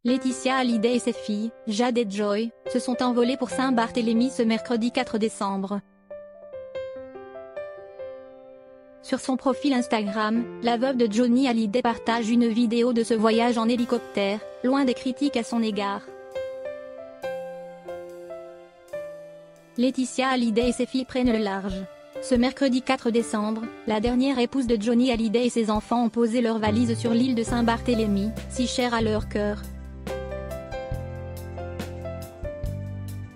Laetitia Hallyday et ses filles, Jade et Joy, se sont envolées pour Saint-Barthélemy ce mercredi 4 décembre. Sur son profil Instagram, la veuve de Johnny Hallyday partage une vidéo de ce voyage en hélicoptère, loin des critiques à son égard. Laetitia Hallyday et ses filles prennent le large. Ce mercredi 4 décembre, la dernière épouse de Johnny Hallyday et ses enfants ont posé leurs valises sur l'île de Saint-Barthélemy, si chère à leur cœur.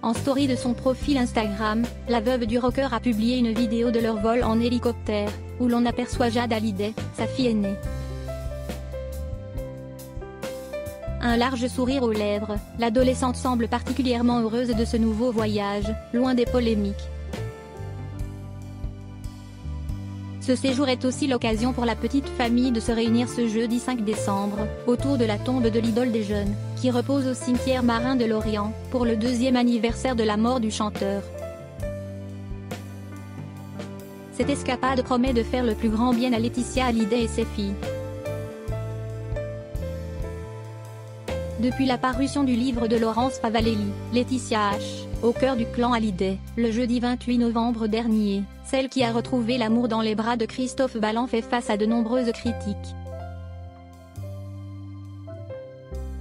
En story de son profil Instagram, la veuve du rocker a publié une vidéo de leur vol en hélicoptère, où l'on aperçoit Jade Hallyday, sa fille aînée. Un large sourire aux lèvres, l'adolescente semble particulièrement heureuse de ce nouveau voyage, loin des polémiques. Ce séjour est aussi l'occasion pour la petite famille de se réunir ce jeudi 5 décembre, autour de la tombe de l'idole des jeunes, qui repose au cimetière marin de Lorient, pour le 2e anniversaire de la mort du chanteur. Cette escapade promet de faire le plus grand bien à Laetitia Hallyday et ses filles. Depuis la parution du livre de Laurence Favalelli, Laetitia H., au cœur du clan Hallyday, le jeudi 28 novembre dernier, celle qui a retrouvé l'amour dans les bras de Christophe Balland fait face à de nombreuses critiques.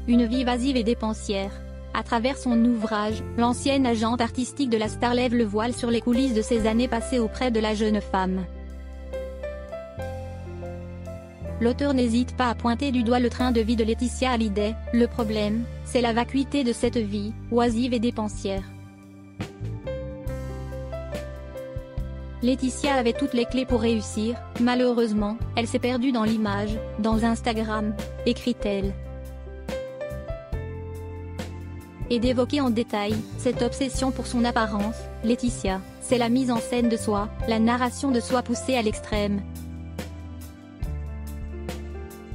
Une vie évasive et dépensière. À travers son ouvrage, l'ancienne agente artistique de la star lève le voile sur les coulisses de ses années passées auprès de la jeune femme. L'auteur n'hésite pas à pointer du doigt le train de vie de Laetitia Hallyday. Le problème, c'est la vacuité de cette vie, oisive et dépensière. Laetitia avait toutes les clés pour réussir, malheureusement, elle s'est perdue dans l'image, dans Instagram, écrit-elle. Et d'évoquer en détail, cette obsession pour son apparence, Laetitia, c'est la mise en scène de soi, la narration de soi poussée à l'extrême.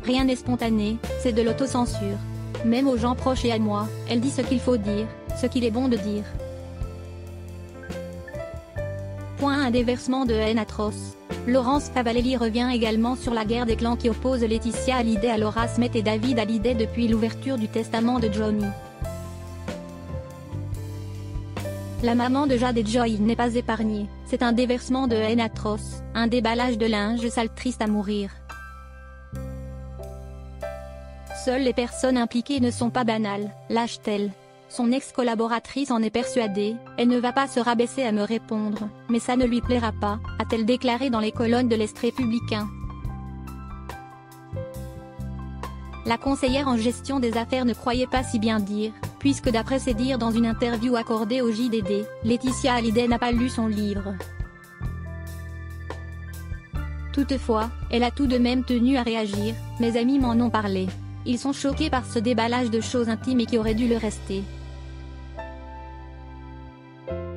Rien n'est spontané, c'est de l'autocensure. Même aux gens proches et à moi, elle dit ce qu'il faut dire, ce qu'il est bon de dire. Un déversement de haine atroce. Laurence Favalelli revient également sur la guerre des clans qui oppose Laetitia Hallyday à Laura Smet et David Hallyday depuis l'ouverture du testament de Johnny. La maman de Jade et Joy n'est pas épargnée, c'est un déversement de haine atroce, un déballage de linge sale triste à mourir. Seules les personnes impliquées ne sont pas banales, lâche-t-elle. Son ex-collaboratrice en est persuadée, elle ne va pas se rabaisser à me répondre, mais ça ne lui plaira pas, a-t-elle déclaré dans les colonnes de l'Est républicain. La conseillère en gestion des affaires ne croyait pas si bien dire, puisque d'après ses dires dans une interview accordée au JDD, Laetitia Hallyday n'a pas lu son livre. Toutefois, elle a tout de même tenu à réagir, mes amis m'en ont parlé. Ils sont choqués par ce déballage de choses intimes et qui aurait dû le rester.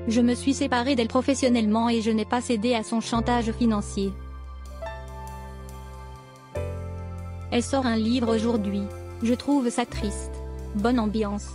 Je me suis séparée d'elle professionnellement et je n'ai pas cédé à son chantage financier. Elle sort un livre aujourd'hui. Je trouve ça triste. Bonne ambiance.